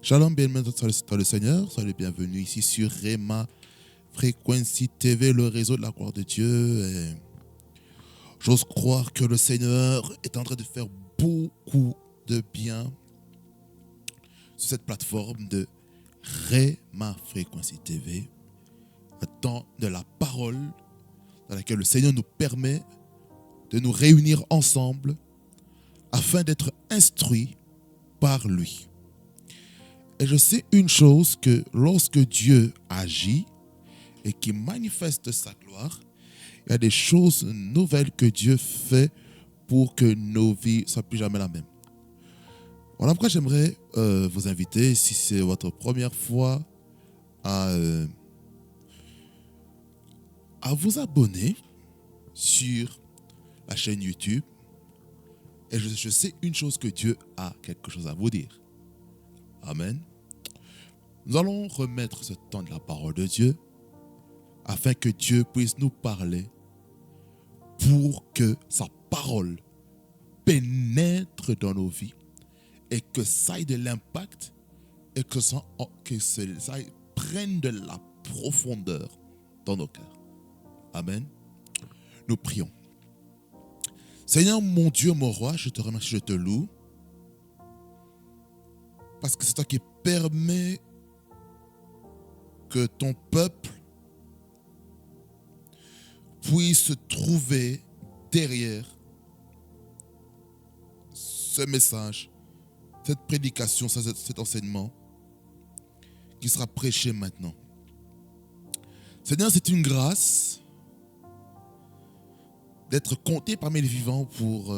Shalom, bienvenue dans le Seigneur. Soyez les bienvenus ici sur Rema Frequency TV, le réseau de la gloire de Dieu. Et j'ose croire que le Seigneur est en train de faire beaucoup de bien sur cette plateforme de Rema Frequency TV, un temps de la parole dans laquelle le Seigneur nous permet de nous réunir ensemble afin d'être instruits par lui. Et je sais une chose, que lorsque Dieu agit et qu'il manifeste sa gloire, il y a des choses nouvelles que Dieu fait pour que nos vies ne soient plus jamais la même. Voilà pourquoi j'aimerais vous inviter, si c'est votre première fois, à vous abonner sur la chaîne YouTube. Et je sais une chose, que Dieu a quelque chose à vous dire. Amen. Nous allons remettre ce temps de la parole de Dieu afin que Dieu puisse nous parler, pour que sa parole pénètre dans nos vies et que ça ait de l'impact et que ça prenne de la profondeur dans nos cœurs. Amen. Nous prions. Seigneur, mon Dieu, mon roi, je te remercie, je te loue, parce que c'est toi qui permets que ton peuple puisse se trouver derrière ce message, cette prédication, cet enseignement qui sera prêché maintenant. Seigneur, c'est une grâce d'être compté parmi les vivants pour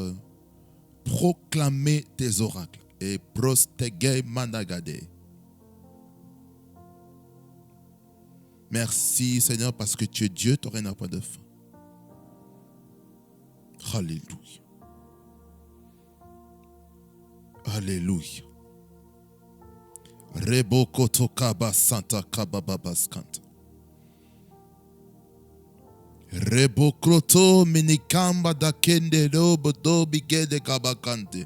proclamer tes oracles. Et prostege managade. Merci Seigneur, parce que tu es Dieu, ton règne n'a pas de fin. Alléluia. Alléluia. Rebokoto kaba santa kabababaskanta. Rebokroto minikamba da kende robodo bigede kabakante.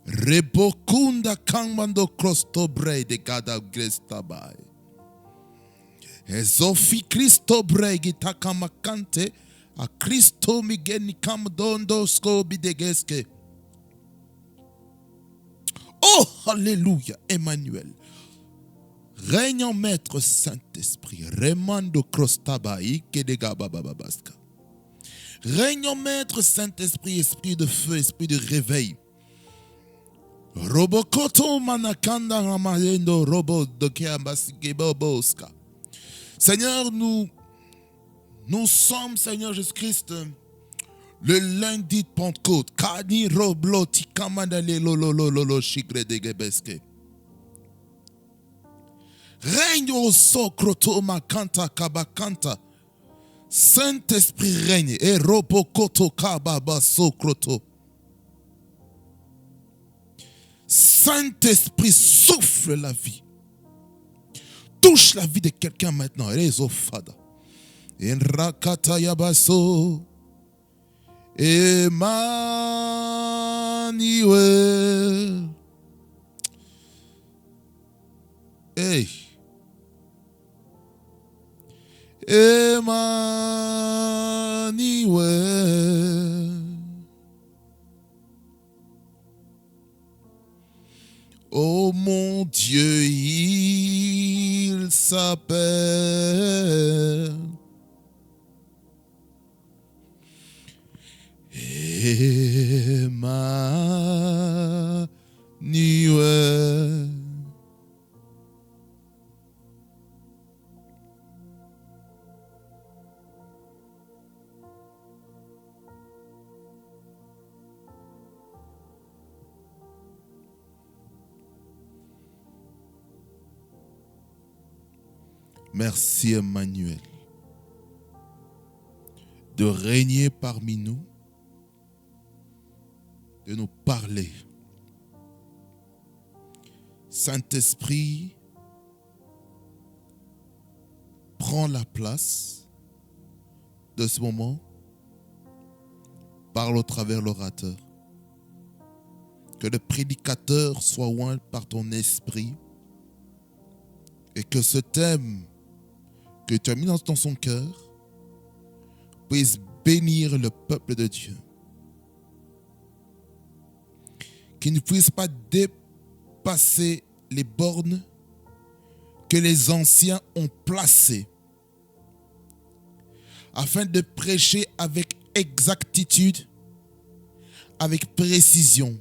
Rebokunda kambando krosto brei de gada grestabai. Ezofi Christo brei gitakamakante a Christo migeni kamdondo sko bidegeske. Oh, alléluia, Emmanuel. Règne en maître Saint-Esprit. Remando krostabai kedega bababaska. Règne en maître Saint-Esprit, esprit de feu, esprit de réveil. Robokoto manakanda ramayendo robo dokeambasigebeboska. Seigneur, nous sommes, Seigneur Jésus-Christ, le lundi de Pentecôte. Kani roblo tikamandale lolololo shigre degebeske. Règne au socroto makanta kabakanta. Saint-Esprit règne. Et robokoto kababa socroto. Saint-Esprit souffle la vie. Touche la vie de quelqu'un maintenant. Rezofada. Enrakata yabaso. Emmanuel. Hey. Emmanuel. Oh mon Dieu, il s'appelle Emmanuel. Merci Emmanuel de régner parmi nous, de nous parler. Saint-Esprit, prends la place de ce moment. Parle au travers l'orateur. que le prédicateur soit oint par ton esprit et que ce thème que tu as mis dans son cœur puisse bénir le peuple de Dieu. Qu'il ne puisse pas dépasser les bornes que les anciens ont placées afin de prêcher avec exactitude, avec précision.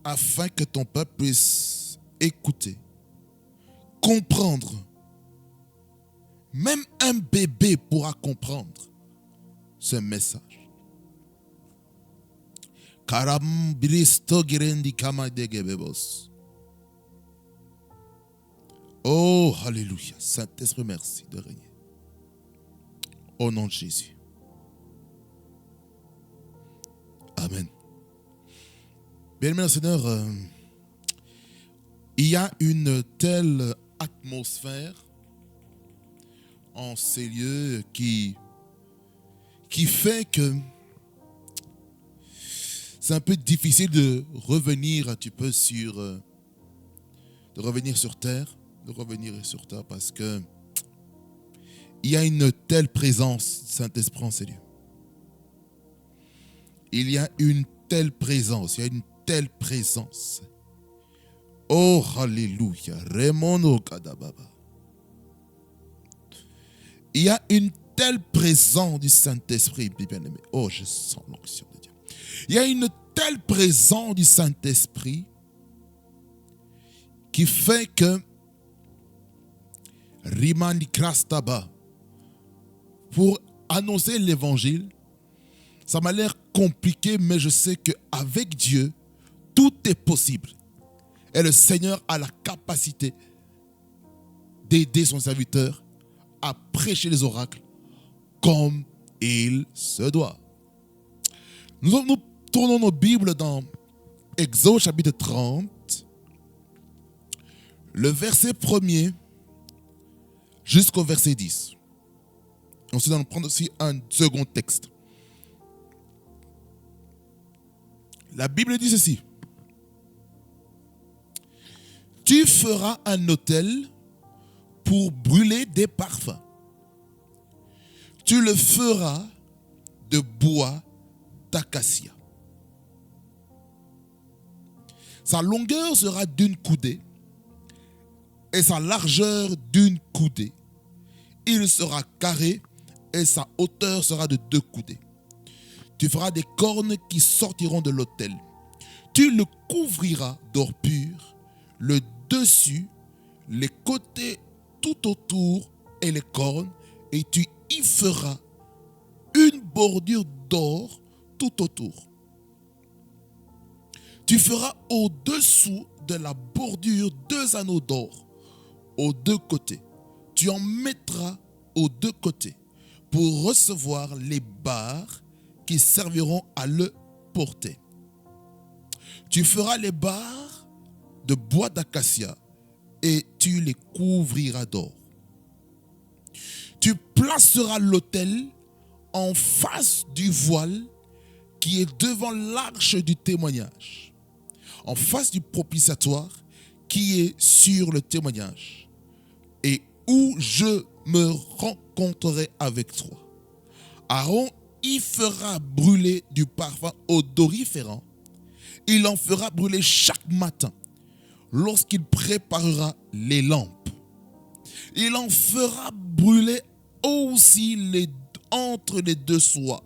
Afin que ton peuple puisse écouter, comprendre. Même un bébé pourra comprendre ce message. Oh, alléluia. Saint-Esprit, merci de régner. Au nom de Jésus. Amen. Bien-aimé Seigneur, il y a une telle atmosphère en ces lieux qui fait que c'est un peu difficile de revenir un petit peu sur terre parce que il y a une telle présence Saint-Esprit en ces lieux. Il y a une telle présence, Oh, alléluia. Remono kadababa. Il y a une telle présence du Saint-Esprit, bien-aimé. Oh, je sens l'onction de Dieu. Il y a une telle présence du Saint-Esprit qui fait que Rimani Krastaba, pour annoncer l'évangile, ça m'a l'air compliqué, mais je sais qu'avec Dieu, tout est possible. Et le Seigneur a la capacité d'aider son serviteur à prêcher les oracles comme il se doit. Nous tournons nos Bibles dans Exode chapitre 30, le verset 1er jusqu'au verset 10. Ensuite, nous allons prendre aussi un second texte. La Bible dit ceci. Tu feras un autel pour brûler des parfums. Tu le feras de bois d'acacia. Sa longueur sera d'une coudée et sa largeur d'une coudée. Il sera carré et sa hauteur sera de 2 coudées. Tu feras des cornes qui sortiront de l'autel. Tu le couvriras d'or pur, le dessus, les côtés tout autour et les cornes, et tu y feras une bordure d'or tout autour. Tu feras au-dessous de la bordure 2 anneaux d'or aux 2 côtés. Tu en mettras aux 2 côtés pour recevoir les barres qui serviront à le porter. Tu feras les barres de bois d'acacia et tu les couvriras d'or. Tu placeras l'autel en face du voile qui est devant l'arche du témoignage, en face du propitiatoire qui est sur le témoignage, et où je me rencontrerai avec toi. Aaron y fera brûler du parfum odoriférant. Il en fera brûler chaque matin lorsqu'il préparera les lampes. Il en fera brûler aussi entre les 2 soirs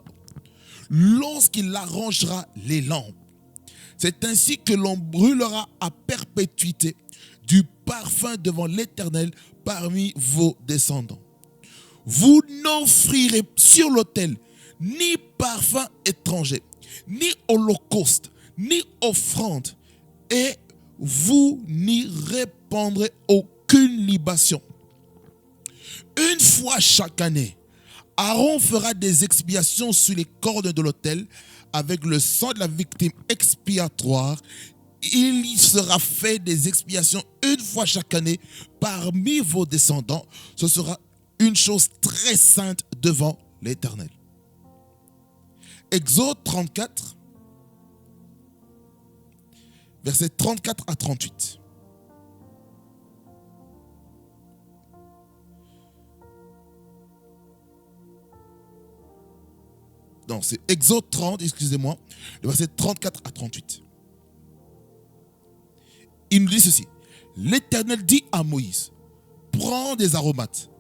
lorsqu'il arrangera les lampes. C'est ainsi que l'on brûlera à perpétuité du parfum devant l'Éternel parmi vos descendants. Vous n'offrirez sur l'autel ni parfum étranger, ni holocauste, ni offrande, et vous n'y répandrez aucune libation. Une fois chaque année, Aaron fera des expiations sur les cornes de l'autel avec le sang de la victime expiatoire. Il y sera fait des expiations une fois chaque année parmi vos descendants. Ce sera une chose très sainte devant l'Éternel. Exode 34, versets 34 à 38. Non, c'est Exode 30, excusez-moi, le verset 34 à 38. Il nous dit ceci. L'Éternel dit à Moïse, prends des aromates,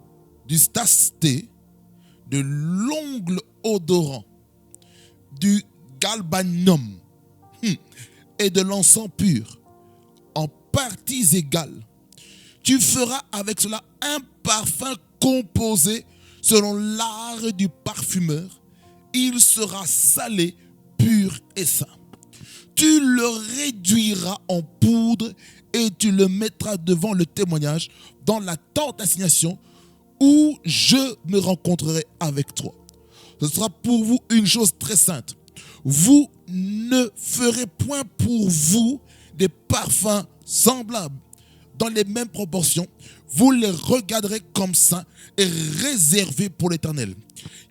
du stasté, de l'ongle odorant, du galbanum et de l'encens pur, en parties égales. Tu feras avec cela un parfum composé selon l'art du parfumeur. Il sera salé, pur et saint. Tu le réduiras en poudre et tu le mettras devant le témoignage dans la tente d'assignation où je me rencontrerai avec toi. Ce sera pour vous une chose très sainte. Vous ne ferez point pour vous des parfums semblables dans les mêmes proportions. Vous les regarderez comme saints et réservés pour l'Éternel.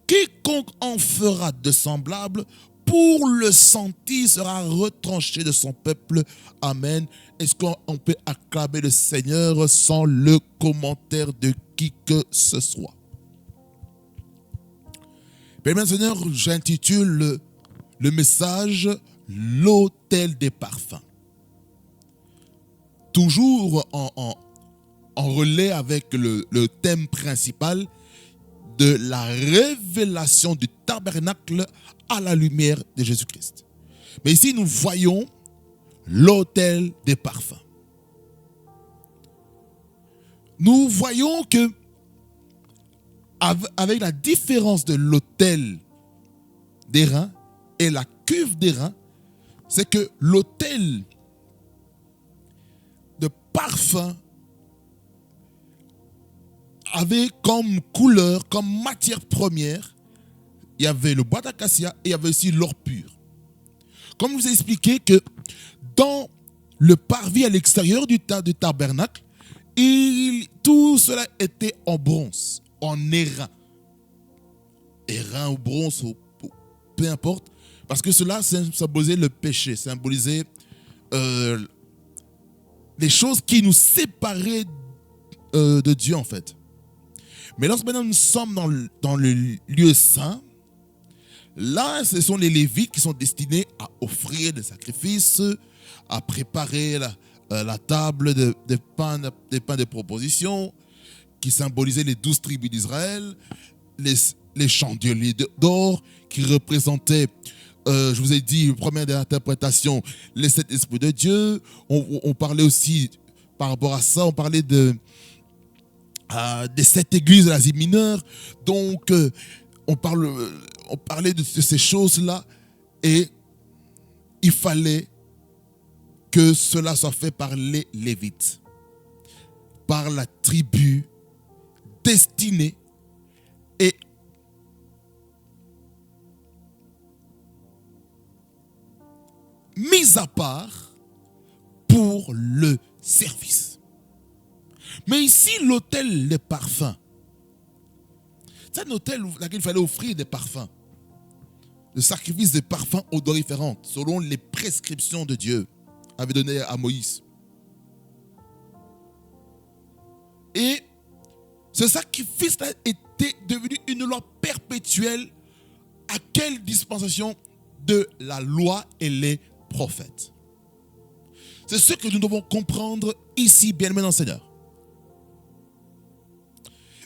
Quiconque en fera de semblable, pour le sentir, sera retranché de son peuple. Amen. Est-ce qu'on peut acclamer le Seigneur sans le commentaire de qui que ce soit? Bien, Seigneur, j'intitule le message « L'autel des parfums ». Toujours en relais avec le thème principal de la révélation du tabernacle à la lumière de Jésus-Christ. Mais ici, nous voyons l'autel des parfums. Nous voyons que, avec la différence de l'autel d'airain et la cuve d'airain, c'est que l'autel de parfum avait comme couleur, comme matière première, il y avait le bois d'acacia et il y avait aussi l'or pur. Comme je vous ai expliqué que dans le parvis à l'extérieur du tabernacle, tout cela était en bronze, en airain. Airain ou bronze, peu importe, parce que cela symbolisait le péché, symbolisait les choses qui nous séparaient de Dieu en fait. Mais lorsque maintenant nous sommes dans le lieu saint, là ce sont les Lévites qui sont destinés à offrir des sacrifices, à préparer la table des pains de proposition, qui symbolisaient les 12 tribus d'Israël, les chandeliers d'or qui représentaient, je vous ai dit, première interprétation, les 7 esprits de Dieu. On parlait aussi, par rapport à ça, on parlait des 7 églises de l'Asie mineure. Donc, on parlait de ces choses-là et il fallait que cela soit fait par les Lévites, par la tribu destinée et mise à part pour le service. Mais ici, l'autel des parfums, c'est un autel dans lequel il fallait offrir des parfums, le sacrifice des parfums odoriférants, selon les prescriptions de Dieu, avait donné à Moïse. Et ce sacrifice-là était devenu une loi perpétuelle. À quelle dispensation? De la loi et les prophètes. C'est ce que nous devons comprendre ici, bien-aimés dans le Seigneur.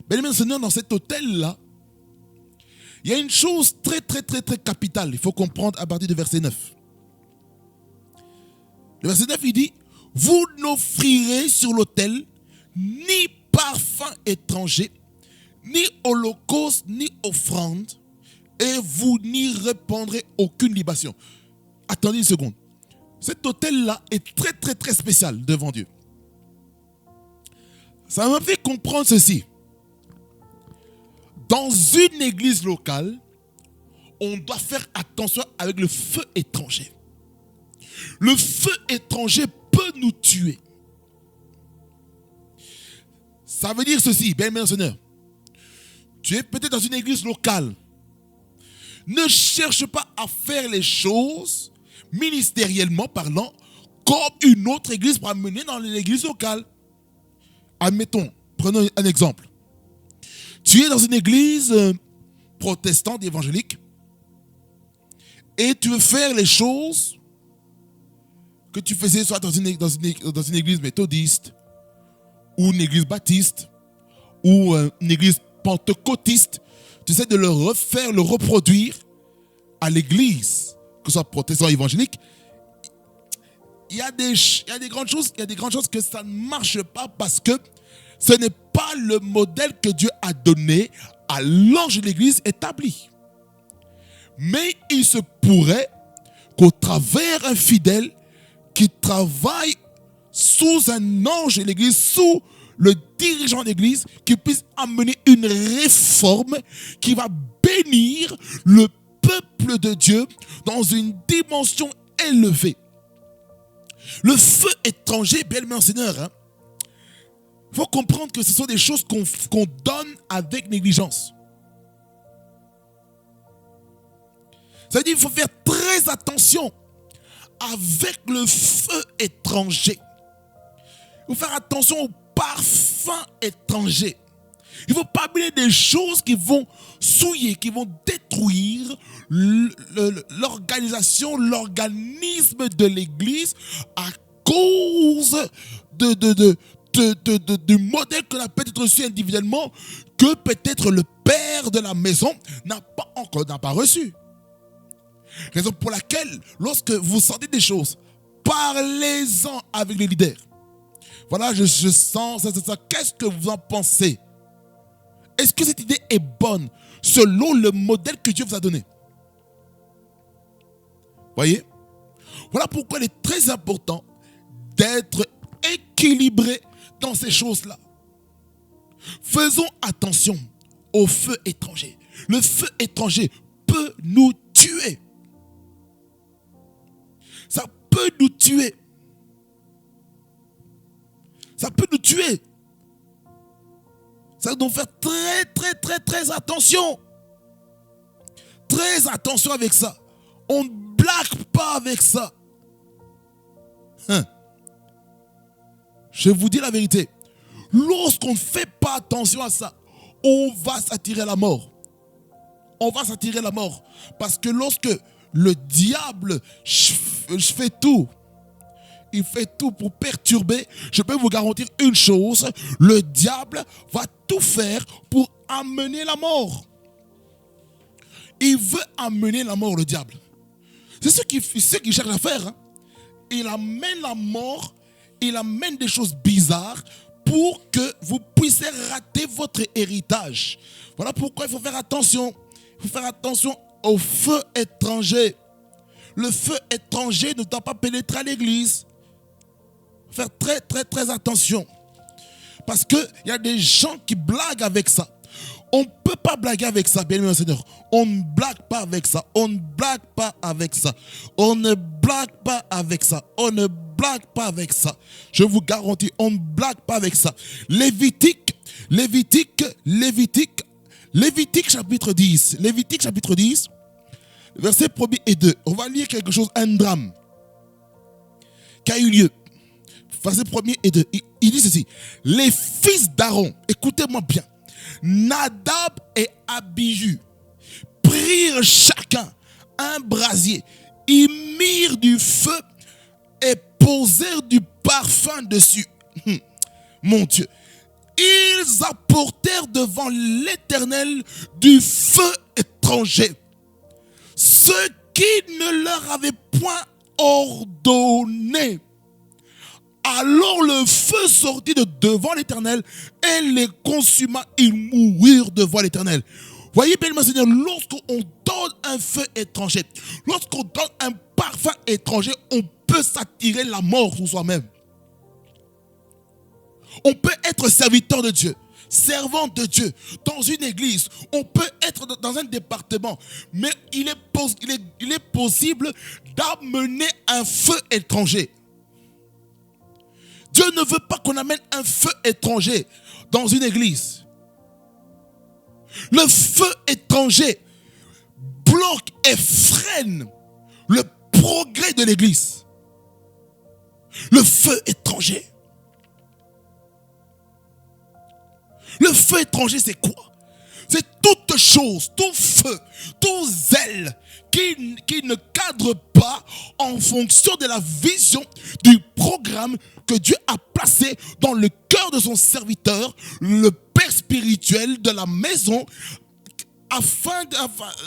Bien-aimés dans le Seigneur, dans cet autel-là, il y a une chose très capitale. Il faut comprendre à partir du verset 9. Le verset 9, il dit, vous n'offrirez sur l'autel ni parfum étranger, ni holocauste, ni offrande, et vous n'y répandrez aucune libation. Attendez une seconde. Cet autel-là est très spécial devant Dieu. Ça m'a fait comprendre ceci. Dans une église locale, on doit faire attention avec le feu étranger. Le feu étranger peut nous tuer. Ça veut dire ceci, bien aimé Seigneur. Tu es peut-être dans une église locale, Ne cherche pas à faire les choses, ministériellement parlant, comme une autre église pour amener dans l'église locale. Admettons, prenons un exemple. Tu es dans une église protestante évangélique et tu veux faire les choses que tu faisais soit dans une église méthodiste ou une église baptiste ou une église pentecôtiste. Tu essaies de le refaire, le reproduire à l'église, que ce soit protestant évangélique. Il y a des grandes choses que ça ne marche pas parce que ce n'est pas le modèle que Dieu a donné à l'ange de l'église établi. Mais il se pourrait qu'au travers un fidèle qui travaille sous un ange de l'église, sous le dirigeant de l'église, qui puisse amener une réforme qui va bénir le peuple de Dieu dans une dimension élevée. Le feu étranger, bien aimé en Seigneur, il faut comprendre que ce sont des choses qu'on donne avec négligence. Ça veut dire qu'il faut faire très attention avec le feu étranger. Il faut faire attention aux parfums étrangers. Il ne faut pas amener des choses qui vont souiller, qui vont détruire l'organisation, l'organisme de l'église à cause du modèle qu'on a peut-être reçu individuellement, que peut-être le père de la maison n'a pas reçu. Raison pour laquelle, lorsque vous sentez des choses, parlez-en avec les leaders. Voilà, je sens ça. Qu'est-ce que vous en pensez? Est-ce que cette idée est bonne selon le modèle que Dieu vous a donné? Voyez? Voilà pourquoi il est très important d'être équilibré dans ces choses-là. Faisons attention au feu étranger. Le feu étranger peut nous tuer. Ça peut nous tuer. Ça peut nous tuer. Ça doit faire très attention. Très attention avec ça. On ne blague pas avec ça. Je vous dis la vérité. Lorsqu'on ne fait pas attention à ça, on va s'attirer la mort. On va s'attirer la mort. Parce que lorsque le diable fait tout, il fait tout pour perturber, je peux vous garantir une chose, le diable va tout faire pour amener la mort. Il veut amener la mort, le diable. C'est ce qu'il cherche à faire. Il amène la mort, il amène des choses bizarres pour que vous puissiez rater votre héritage. Voilà pourquoi il faut faire attention. Il faut faire attention au feu étranger. Le feu étranger ne doit pas pénétrer à l'église. Faire très attention. Parce qu'il y a des gens qui blaguent avec ça. On ne peut pas blaguer avec ça, bien aimé Seigneur. On ne blague pas avec ça. On ne blague pas avec ça. On ne blague pas avec ça. On ne blague pas avec ça. Je vous garantis, on ne blague pas avec ça. Lévitique chapitre 10. Lévitique chapitre 10, versets 1er et 2. On va lire quelque chose, un drame qui a eu lieu. Verset 1er et 2. Il dit ceci. Les fils d'Aaron, écoutez-moi bien. Nadab et Abihu prirent chacun un brasier, y mirent du feu et posèrent du parfum dessus. Mon Dieu. Ils apportèrent devant l'Éternel du feu étranger, ce qui ne leur avait point ordonné. Alors le feu sortit de devant l'Éternel et les consuma. Ils moururent devant l'Éternel. Voyez bien, mon Seigneur, lorsqu'on donne un feu étranger, lorsqu'on donne un parfum étranger, on peut s'attirer la mort sur soi-même. On peut être serviteur de Dieu, servant de Dieu dans une église. On peut être dans un département, mais il est possible d'amener un feu étranger. Dieu ne veut pas qu'on amène un feu étranger dans une église. Le feu étranger bloque et freine le progrès de l'Église. Le feu étranger. Le feu étranger, c'est quoi? C'est toute chose, tout feu, tout zèle qui ne cadre pas en fonction de la vision du programme que Dieu a placé dans le cœur de son serviteur, le père spirituel de la maison, afin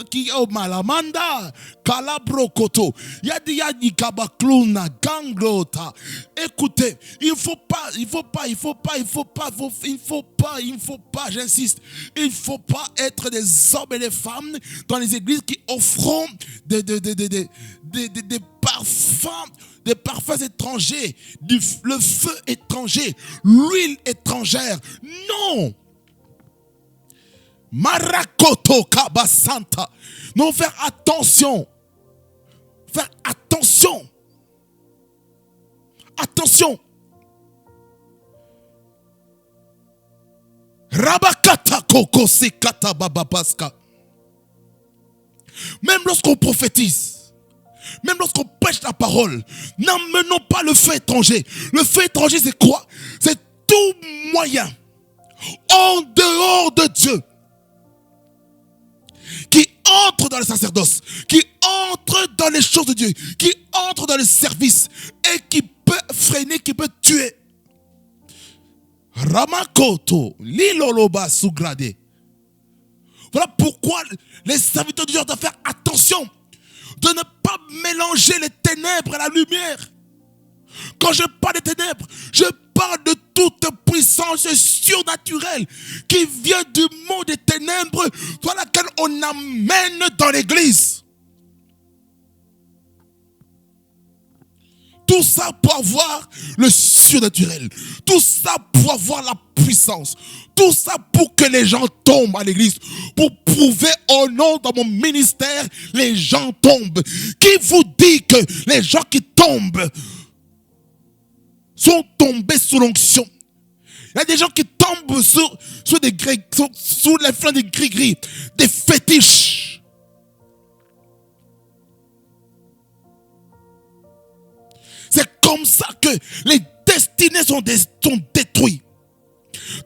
qui au malamanda kalabrokoto yadi kabakluna ganglota. Écoutez, il faut pas, j'insiste, il faut pas être des hommes et des femmes dans les églises qui offront des parfums, des parfums étrangers, le feu étranger, l'huile étrangère. Non. Marakoto kabasanta. Non, faire attention. Faire attention. Attention. Rabakata koko sekata babapaska. Même lorsqu'on prophétise, même lorsqu'on prêche la parole, n'emmenons pas le feu étranger. Le feu étranger, c'est quoi? C'est tout moyen en dehors de Dieu qui entre dans le sacerdoce, qui entre dans les choses de Dieu, qui entre dans le service et qui peut freiner, qui peut tuer. Ramakoto, liloloba sougrade. Voilà pourquoi les serviteurs de Dieu doivent faire attention de ne pas mélanger les ténèbres et la lumière. Quand je parle des ténèbres, je parle de toute puissance surnaturelle qui vient du monde des ténèbres, dans laquelle on amène dans l'église. Tout ça pour avoir le surnaturel. Tout ça pour avoir la puissance. Tout ça pour que les gens tombent à l'église. Pour prouver au nom de mon ministère, les gens tombent. Qui vous dit que les gens qui tombent sont tombés sous l'onction? Il y a des gens qui tombent sur des sous les flancs des gris-gris, des fétiches. C'est comme ça que les destinées sont détruites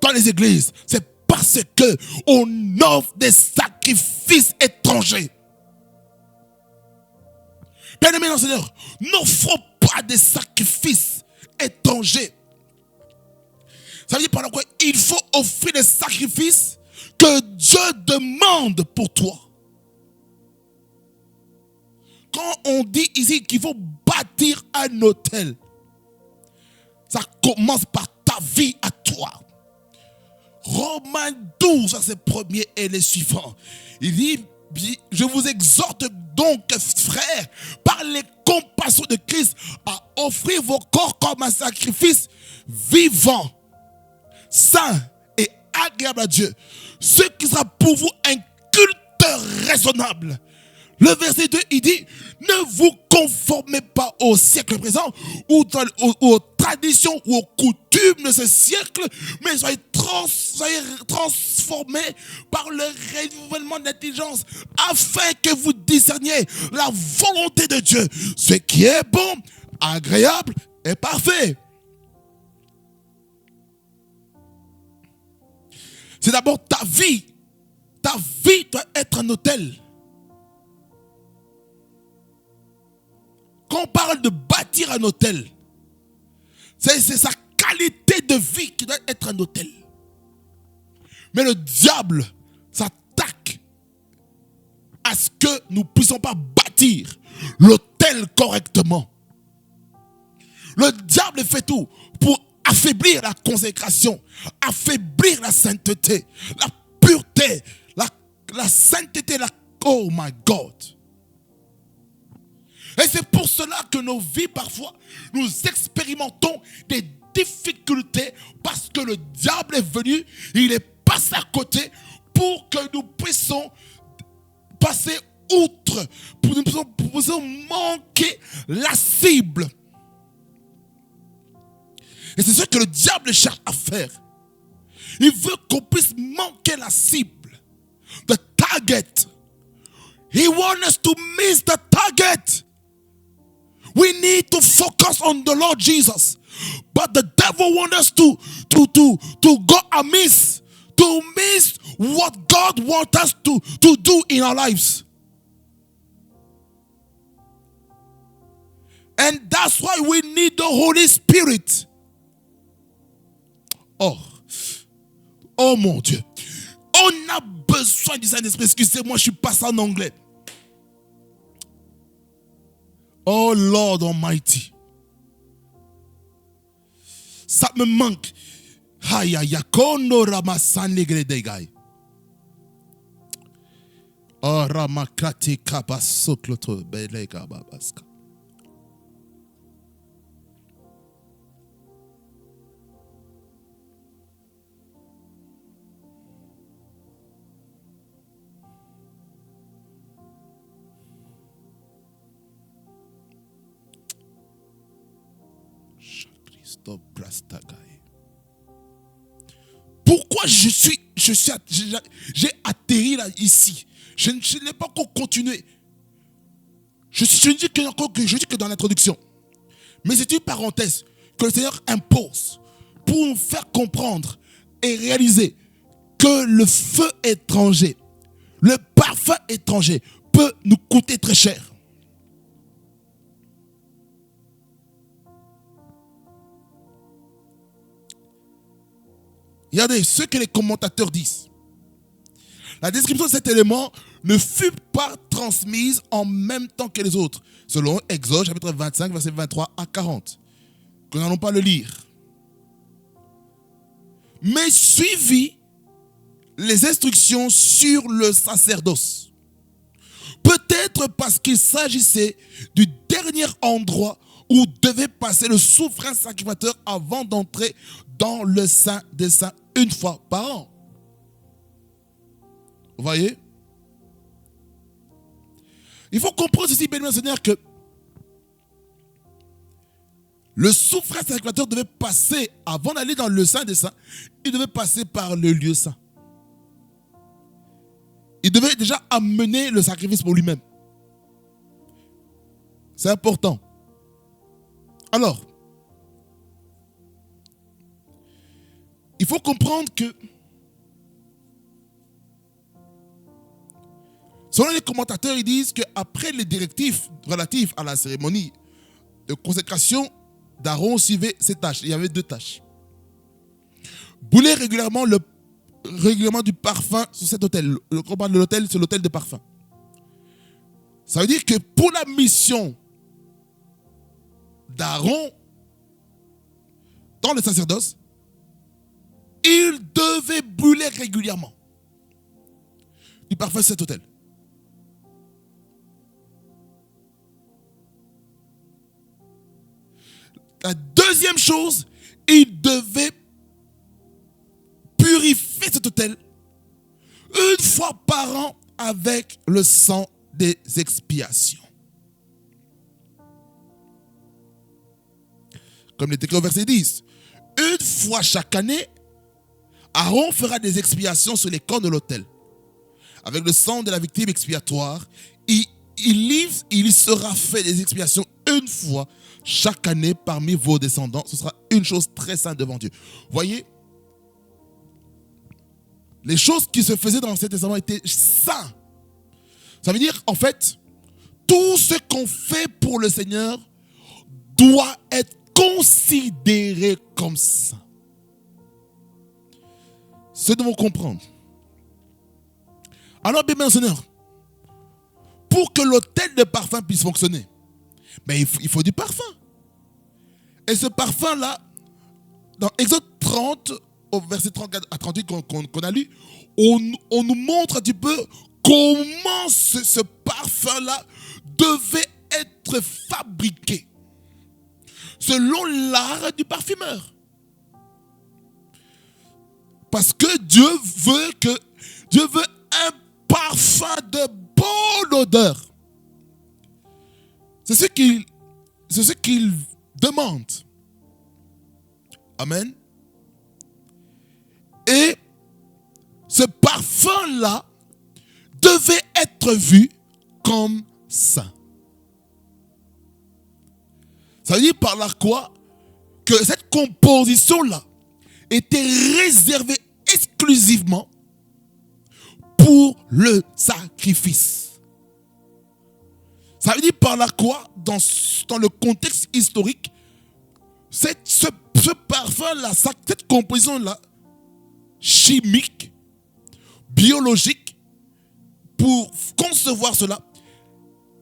dans les églises. C'est parce que on offre des sacrifices étrangers. Bien-aimés dans le Seigneur, n'offrons pas des sacrifices étrangers. Ça veut dire par là quoi? Il faut offrir des sacrifices que Dieu demande pour toi. Quand on dit ici qu'il faut bâtir un autel, ça commence par ta vie à toi. Romains 12, verset 1er et les suivants. Il dit, je vous exhorte donc, frères, par les compassions de Christ, à offrir vos corps comme un sacrifice vivant, saint et agréable à Dieu, ce qui sera pour vous un culte raisonnable. Le verset 2, il dit, ne vous conformez pas au siècle présent ou aux traditions ou aux coutumes de ce siècle, mais soyez transformés par le renouvellement de l'intelligence afin que vous discerniez la volonté de Dieu, ce qui est bon, agréable et parfait. C'est d'abord ta vie. Ta vie doit être un autel. Quand on parle de bâtir un autel, c'est sa qualité de vie qui doit être un autel. Mais le diable s'attaque à ce que nous ne puissions pas bâtir l'autel correctement. Le diable fait tout pour affaiblir la consécration, affaiblir la sainteté, la pureté, la sainteté, oh my God. Et c'est pour cela que nos vies, parfois, nous expérimentons des difficultés parce que le diable est venu, il est passé à côté pour que nous puissions passer outre, pour que nous puissions manquer la cible. Et c'est ce que le diable cherche à faire. Il veut qu'on puisse manquer la cible, the target. He wants us to miss the target. We need to focus on the Lord Jesus. But the devil wants us to go amiss, to miss what God wants us to do in our lives. And that's why we need the Holy Spirit. Oh mon Dieu. On a besoin du Saint-Esprit. Excusez-moi, je ne suis pas ça en anglais. Oh Lord Almighty. Ça me manque. Oh Ramakati Kabasokloto Belega Babaska. Pourquoi j'ai atterri là ici? Je n'ai pas encore continué. Je ne dis que dans l'introduction. Mais c'est une parenthèse que le Seigneur impose pour nous faire comprendre et réaliser que le feu étranger, le parfum étranger peut nous coûter très cher. Regardez ce que les commentateurs disent. La description de cet élément ne fut pas transmise en même temps que les autres, selon Exode chapitre 25, versets 23 à 40. Que nous n'allons pas le lire. Mais suivit les instructions sur le sacerdoce. Peut-être parce qu'il s'agissait du dernier endroit où devait passer le souverain sacrificateur avant d'entrer dans le Saint des Saints une fois par an. Vous voyez? Il faut comprendre ceci, bien Seigneur, que le souverain sacrificateur devait passer, avant d'aller dans le Saint des Saints, il devait passer par le lieu saint. Il devait déjà amener le sacrifice pour lui-même. C'est important. Alors, il faut comprendre que, selon les commentateurs, ils disent qu'après les directives relatives à la cérémonie de consécration d'Aaron suivait ces tâches. Il y avait 2 tâches. Bouler régulièrement du parfum sur cet autel. Le combat de l'autel, c'est l'autel de parfum. Ça veut dire que pour la mission d'Aaron dans le sacerdoce, il devait brûler régulièrement du parfum sur cet autel. La deuxième chose, il devait purifier cet autel une fois par an avec le sang des expiations. Comme il est écrit au verset 10. Une fois chaque année, Aaron fera des expiations sur les cornes de l'autel. Avec le sang de la victime expiatoire, il sera fait des expiations une fois chaque année parmi vos descendants. Ce sera une chose très sainte devant Dieu. Voyez, les choses qui se faisaient dans l'Ancien Testament étaient saintes. Ça veut dire, en fait, tout ce qu'on fait pour le Seigneur doit être considéré comme saint. C'est de vous comprendre. Alors, bien Seigneur, pour que l'autel de parfum puisse fonctionner, mais il faut du parfum. Et ce parfum-là, dans Exode 30, au verset 34 à 38 qu'on a lu, on nous montre un petit peu comment ce parfum-là devait être fabriqué selon l'art du parfumeur. Parce que Dieu veut un parfum de bonne odeur. C'est ce qu'il demande. Amen. Et ce parfum-là devait être vu comme saint. Ça veut dire par là quoi? Que cette composition-là était réservée exclusivement pour le sacrifice. Ça veut dire par là quoi? Dans le contexte historique, ce parfum-là, cette composition-là, chimique, biologique, pour concevoir cela,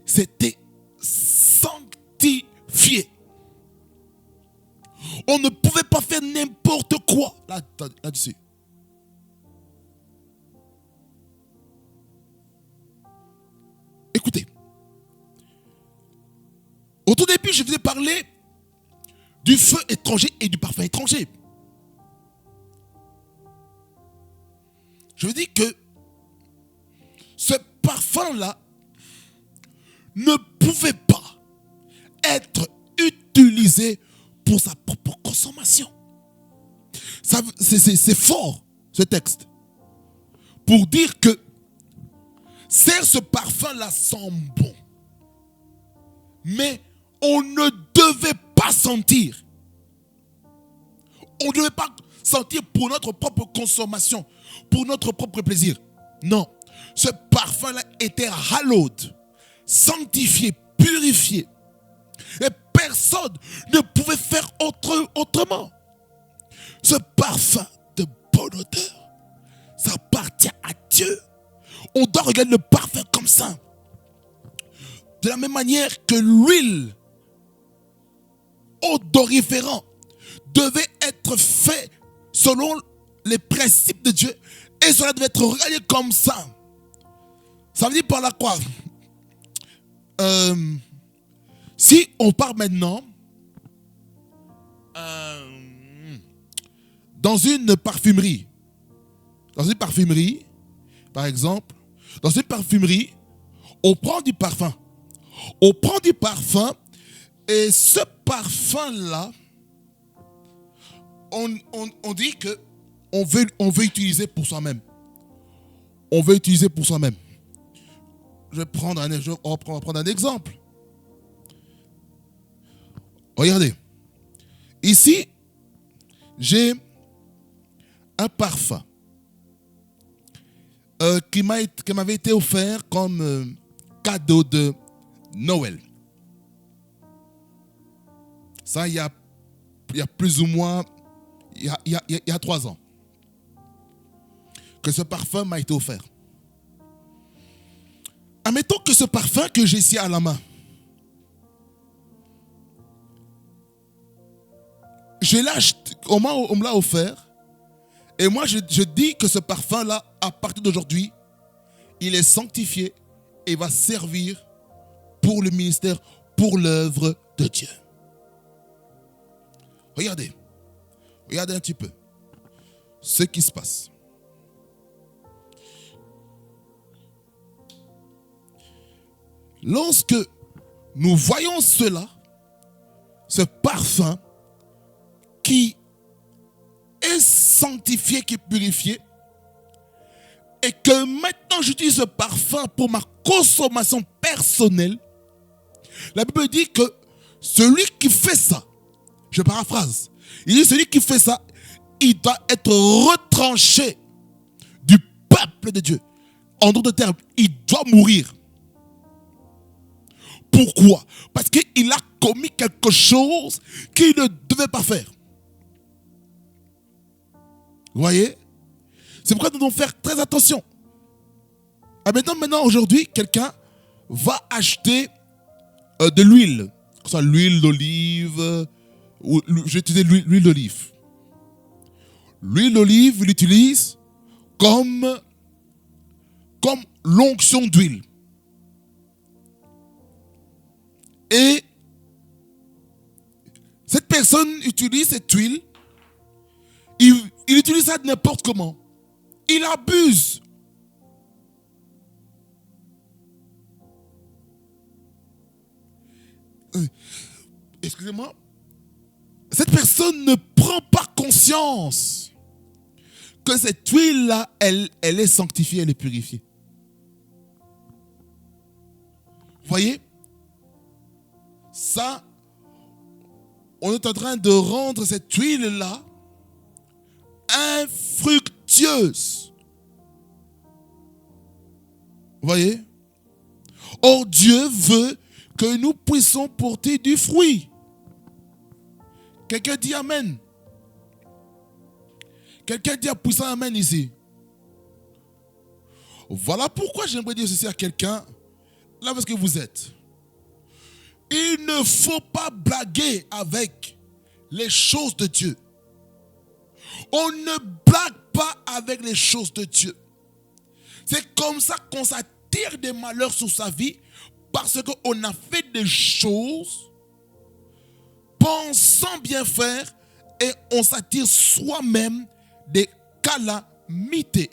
c'était sanctifié. On ne pouvait pas faire n'importe quoi là-dessus. Écoutez, au tout début, je vous ai parlé du feu étranger et du parfum étranger. Je vous dis que ce parfum-là ne pouvait pas être utilisé pour sa propre consommation. C'est fort, ce texte, pour dire que certes, ce parfum-là sent bon, mais on ne devait pas sentir. On ne devait pas sentir pour notre propre consommation, pour notre propre plaisir. Non, ce parfum-là était hallowed, sanctifié, purifié. Et personne ne pouvait faire autrement. Ce parfum de bonne odeur, ça appartient à Dieu. On doit regarder le parfum comme ça. De la même manière que l'huile odoriférant devait être fait selon les principes de Dieu, et cela devait être regardé comme ça. Ça veut dire par là quoi? Si on part maintenant dans une parfumerie, par exemple, dans une parfumerie, on prend du parfum. Et ce parfum-là, on dit que on veut utiliser pour soi-même. On veut utiliser pour soi-même. On va prendre un exemple. Regardez. Ici, j'ai un parfum qui m'avait été offert comme cadeau de Noël. Ça, il y a plus ou moins, il y a 3 ans que ce parfum m'a été offert. Admettons que ce parfum que j'ai ici à la main, je l'ai acheté, on me l'a offert, et moi je dis que ce parfum-là, à partir d'aujourd'hui, il est sanctifié et va servir pour le ministère, pour l'œuvre de Dieu. Regardez un petit peu ce qui se passe. Lorsque nous voyons cela, ce parfum qui est sanctifié, qui est purifié, et que maintenant j'utilise ce parfum pour ma consommation personnelle, la Bible dit que celui qui fait ça, je paraphrase, il dit celui qui fait ça, il doit être retranché du peuple de Dieu. En d'autres termes, il doit mourir. Pourquoi? Parce qu'il a commis quelque chose qu'il ne devait pas faire. Vous voyez? C'est pourquoi nous devons faire très attention. Maintenant, aujourd'hui, quelqu'un va acheter de l'huile. Que ce soit l'huile d'olive, ou j'ai utilisé l'huile d'olive. L'huile d'olive, il l'utilise comme l'onction d'huile. Et cette personne utilise cette huile, il utilise ça n'importe comment. Il abuse. Excusez-moi. Cette personne ne prend pas conscience que cette huile-là, elle est sanctifiée, elle est purifiée. Voyez? Ça, on est en train de rendre cette huile-là infructueuse. Vous voyez? Or, Dieu veut que nous puissions porter du fruit. Quelqu'un dit Amen. Quelqu'un dit un puissant Amen ici. Voilà pourquoi j'aimerais dire ceci à quelqu'un, là parce que vous êtes. Il ne faut pas blaguer avec les choses de Dieu. On ne blague pas avec les choses de Dieu. C'est comme ça qu'on s'attire des malheurs sur sa vie, parce qu'on a fait des choses pensant bien faire et on s'attire soi-même des calamités.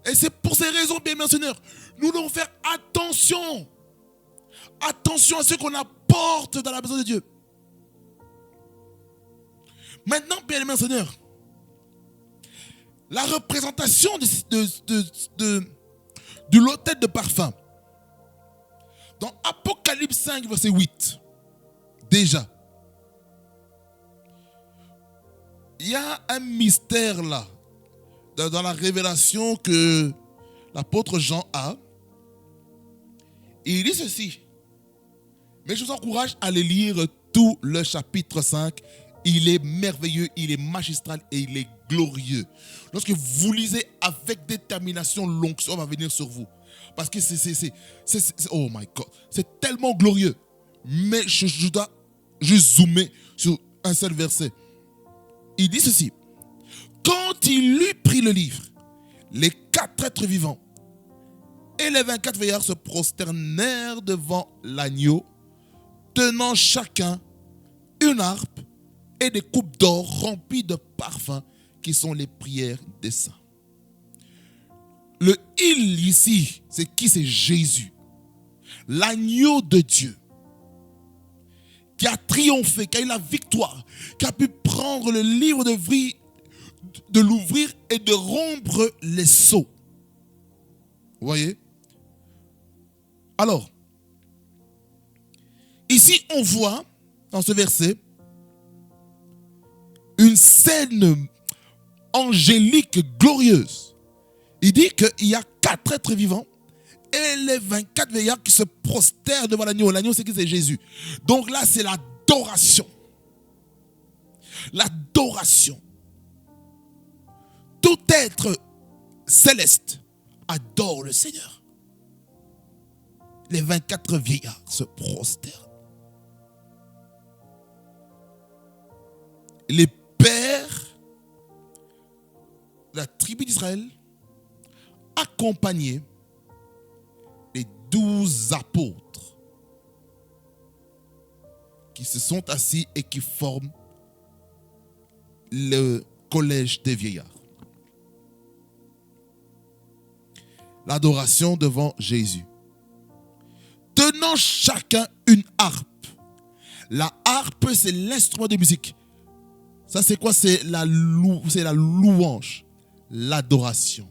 Et c'est pour ces raisons, bien aimés Seigneur, nous devons faire attention. Attention à ce qu'on apporte dans la maison de Dieu. Maintenant, bien aimé Seigneur, la représentation de l'autel de parfum. Dans Apocalypse 5, verset 8, déjà, il y a un mystère là, dans la révélation que l'apôtre Jean a. Il dit ceci. Mais je vous encourage à aller lire tout le chapitre 5. Il est merveilleux, il est magistral et il est glorieux. Lorsque vous lisez avec détermination, l'onction va venir sur vous. Parce que oh my God, c'est tellement glorieux. Mais je dois juste zoomer sur un seul verset. Il dit ceci. Quand il eut pris le livre, les 4 êtres vivants et les 24 veillards se prosternèrent devant l'agneau, tenant chacun une harpe et des coupes d'or remplies de parfums qui sont les prières des saints. Le il ici, c'est qui? C'est Jésus, l'agneau de Dieu, qui a triomphé, qui a eu la victoire, qui a pu prendre le livre de vie, de l'ouvrir et de rompre les sceaux. Vous voyez? Alors, ici on voit, dans ce verset, une scène angélique glorieuse. Il dit qu'il y a 4 êtres vivants et les 24 veillards qui se prostèrent devant l'agneau. L'agneau, c'est qui? C'est Jésus. Donc là, c'est l'adoration. L'adoration. Tout être céleste adore le Seigneur. Les 24 vieillards se prosternent. Les pères de la tribu d'Israël accompagnaient les 12 apôtres qui se sont assis et qui forment le collège des vieillards. L'adoration devant Jésus. Tenant chacun une harpe. La harpe, c'est l'instrument de musique. Ça, c'est quoi? C'est la louange, l'adoration.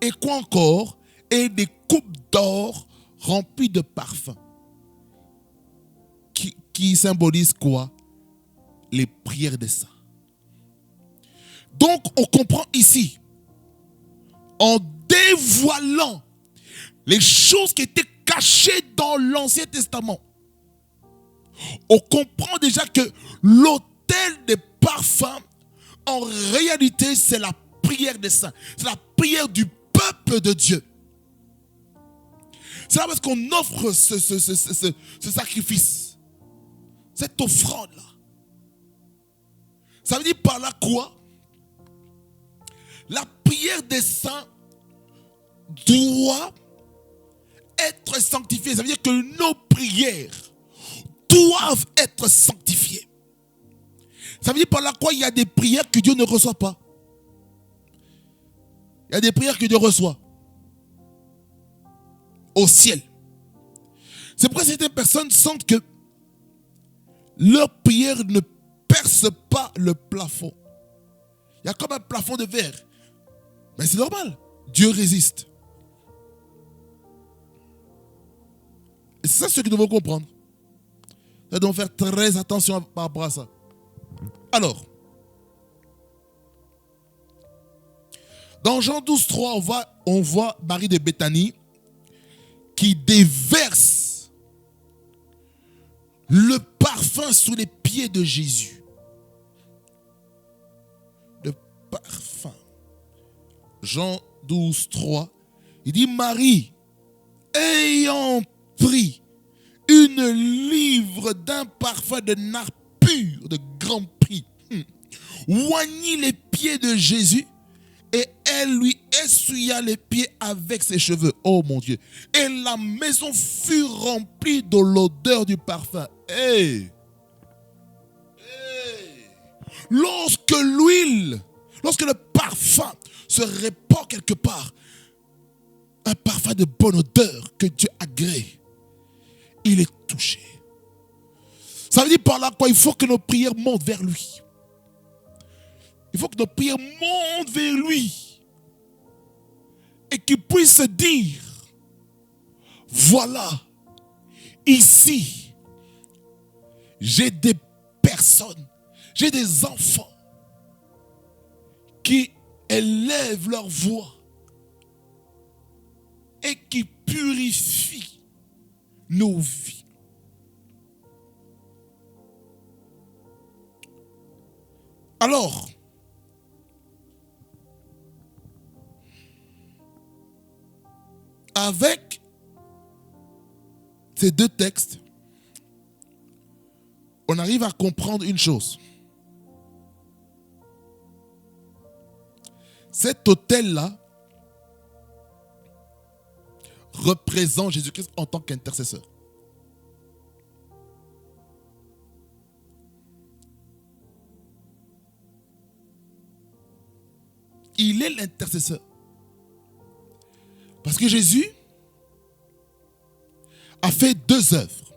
Et quoi encore? Et des coupes d'or remplies de parfums. Qui symbolisent quoi? Les prières des saints. Donc, on comprend ici, en dévoilant les choses qui étaient cachées dans l'Ancien Testament, on comprend déjà que l'autel des parfums, en réalité, c'est la prière des saints. C'est la prière du peuple de Dieu. C'est là parce qu'on offre ce sacrifice, cette offrande-là. Ça veut dire par là quoi? La prière des saints doit être sanctifiée. Ça veut dire que nos prières doivent être sanctifiées. Ça veut dire par là quoi? Il y a des prières que Dieu ne reçoit pas. Il y a des prières que Dieu reçoit au ciel. C'est pourquoi certaines personnes sentent que leur prière ne perce pas le plafond. Il y a comme un plafond de verre. Mais c'est normal. Dieu résiste. Et c'est ça ce que nous devons comprendre. Nous devons faire très attention par rapport à ça. Alors, dans Jean 12,3, on voit Marie de Béthanie qui déverse le parfum sous les pieds de Jésus. Le parfum. Jean 12,3, il dit Marie, ayant pris une livre d'un parfum de nard pur de grand prix, oignit les pieds de Jésus et elle lui essuya les pieds avec ses cheveux. Oh mon Dieu. Et la maison fut remplie de l'odeur du parfum. Hey. Hey. Lorsque le parfum se répand quelque part, un parfum de bonne odeur que Dieu agrée, il est touché. Ça veut dire par là quoi? Il faut que nos prières montent vers lui. Il faut que nos prières montent vers lui. Et qu'il puisse se dire, voilà, ici, j'ai des personnes, j'ai des enfants qui élèvent leur voix et qui purifient nos vies. Alors, avec ces deux textes, on arrive à comprendre une chose. Cet autel-là représente Jésus-Christ en tant qu'intercesseur. Il est l'intercesseur. Parce que Jésus a fait deux œuvres.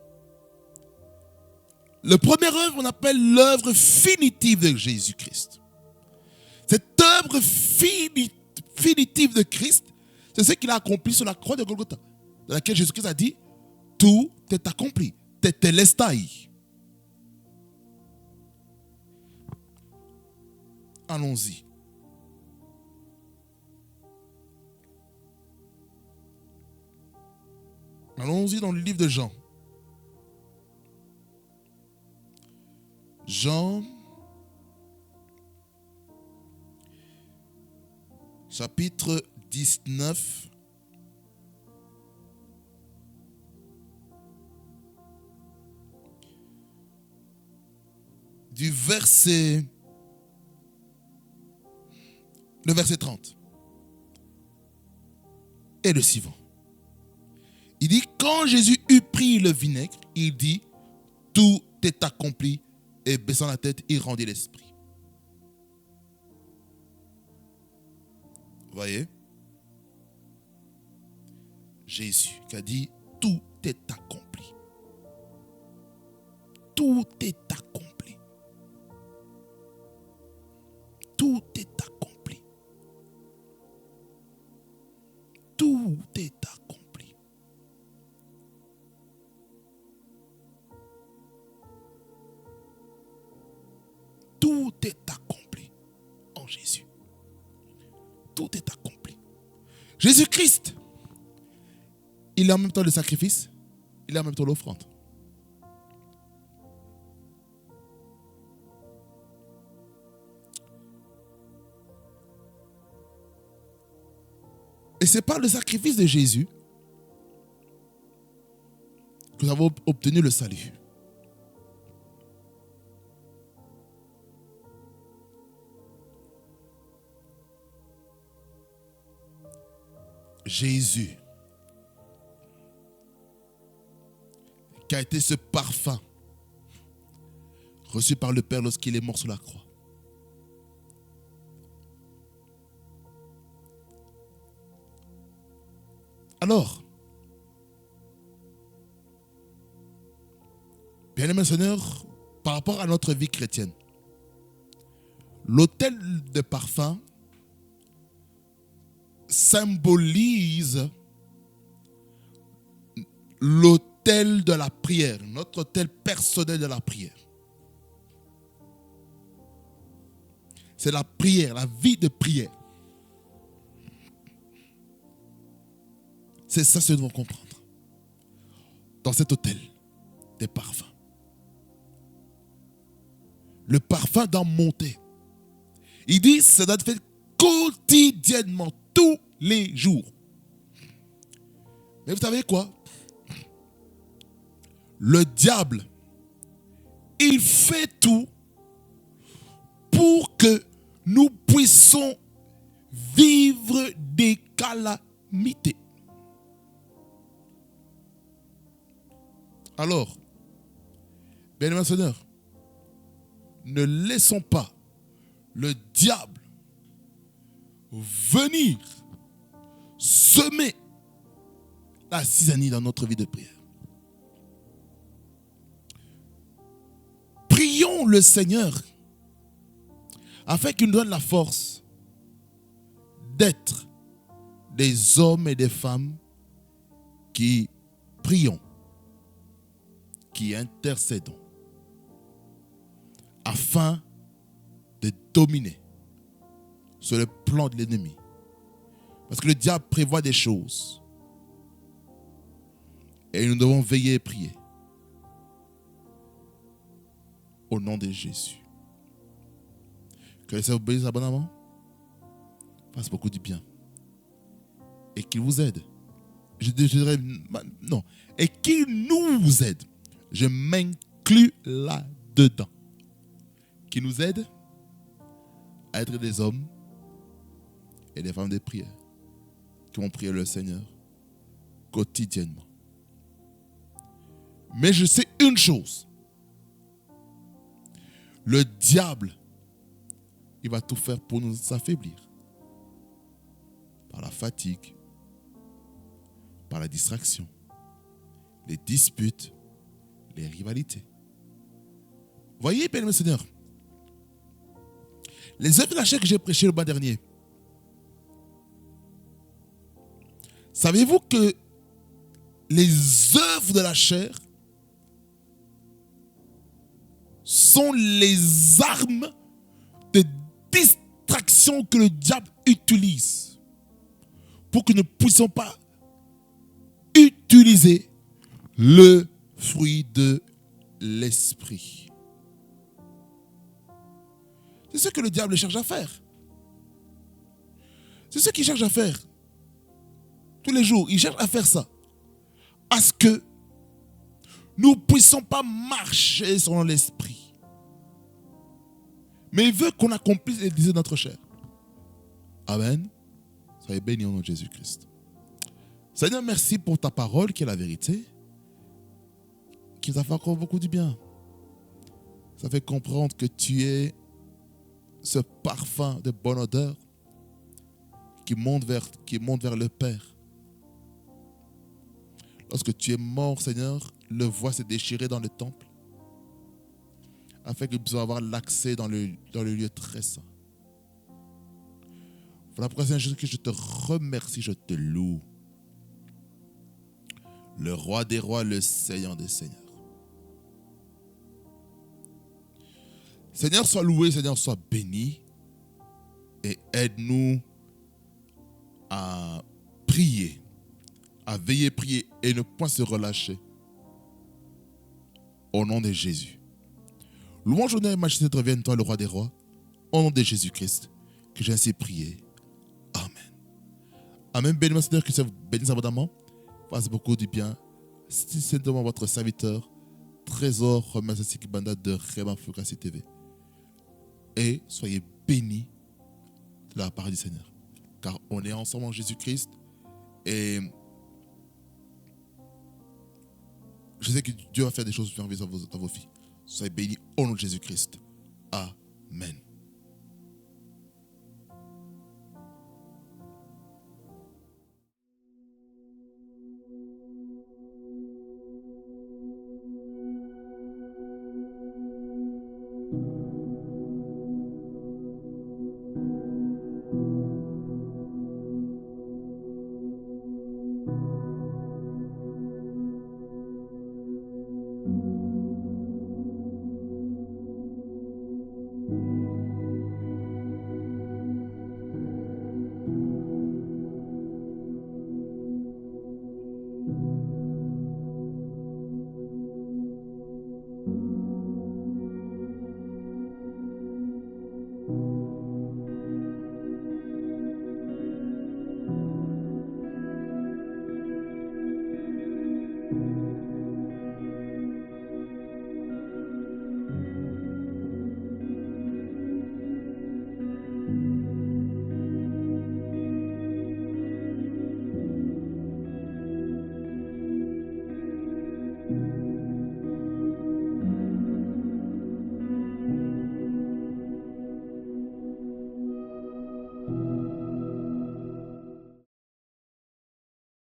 La première œuvre, on appelle l'œuvre finitive de Jésus-Christ. Cette œuvre finitive de Christ, c'est ce qu'il a accompli sur la croix de Golgotha, dans laquelle Jésus-Christ a dit, tout est accompli, tetelestai. Allons-y. Allons-y dans le livre de Jean. Jean, chapitre 19. Le verset 30. Et le suivant. Il dit, quand Jésus eut pris le vinaigre, il dit, tout est accompli, et baissant la tête, il rendit l'esprit. Vous voyez? Jésus qui a dit, tout est accompli. Tout est accompli. Tout est accompli. Tout est accompli. Tout est accompli en Jésus. Tout est accompli. Jésus-Christ, il est en même temps le sacrifice, il est en même temps l'offrande. Et c'est par le sacrifice de Jésus que nous avons obtenu le salut. Jésus, qui a été ce parfum reçu par le Père lorsqu'il est mort sur la croix. Alors, bien-aimés seigneurs, par rapport à notre vie chrétienne, l'autel de parfum symbolise l'autel autel de la prière, notre autel personnel de la prière. C'est la prière, la vie de prière. C'est ça ce que nous devons comprendre. Dans cet autel, des parfums. Le parfum doit monter. Il dit, ça doit être fait quotidiennement, tous les jours. Mais vous savez quoi? Le diable, il fait tout pour que nous puissions vivre des calamités. Alors, bien-aimés seigneurs, ne laissons pas le diable venir semer la zizanie dans notre vie de prière. Prions le Seigneur afin qu'il nous donne la force d'être des hommes et des femmes qui prions, qui intercédons, afin de dominer sur le plan de l'ennemi. Parce que le diable prévoit des choses. Et nous devons veiller et prier. Au nom de Jésus. Que le Seigneur vous bénisse abondamment. Fasse beaucoup du bien. Et qu'il vous aide. Je dirais non. Et qu'il nous aide. Je m'inclus là-dedans. Qu'il nous aide à être des hommes et des femmes de prière qui vont prier le Seigneur quotidiennement. Mais je sais une chose. Le diable, il va tout faire pour nous affaiblir. Par la fatigue, par la distraction, les disputes, les rivalités. Voyez, bien-aimés Seigneur, les œuvres de la chair que j'ai prêchées le mois dernier, savez-vous que les œuvres de la chair sont les armes de distraction que le diable utilise pour que nous ne puissions pas utiliser le fruit de l'esprit. C'est ce que le diable cherche à faire. C'est ce qu'il cherche à faire. Tous les jours, il cherche à faire ça. À ce que nous ne puissions pas marcher selon l'esprit. Mais il veut qu'on accomplisse les désirs de notre chair. Amen. Soyez bénis au nom de Jésus-Christ. Seigneur, merci pour ta parole qui est la vérité. Qui nous a fait encore beaucoup du bien. Ça fait comprendre que tu es ce parfum de bonne odeur qui monte vers le Père. Lorsque tu es mort, Seigneur, le voile s'est déchiré dans le temple afin que nous puissions avoir l'accès dans le lieu très saint. Voilà pourquoi, Seigneur Jésus, que je te remercie, je te loue. Le roi des rois, le Seigneur des seigneurs. Seigneur, sois loué, Seigneur, sois béni et aide-nous à prier, à veiller, prier et ne point se relâcher. Au nom de Jésus. Louange, honneur et majesté te reviennent, toi, le roi des rois. Au nom de Jésus-Christ, que j'ai ainsi prié. Amen. Amen. Bénis-moi, Seigneur, que ça vous bénisse abondamment. Fasse beaucoup du bien. C'est simplement votre serviteur, Trésor Remercie Kibanda de Rema Focasi TV. Et soyez bénis de la part du Seigneur. Car on est ensemble en Jésus-Christ. Et je sais que Dieu va faire des choses merveilleuses dans vos vies. Soyez bénis au nom de Jésus-Christ. Amen.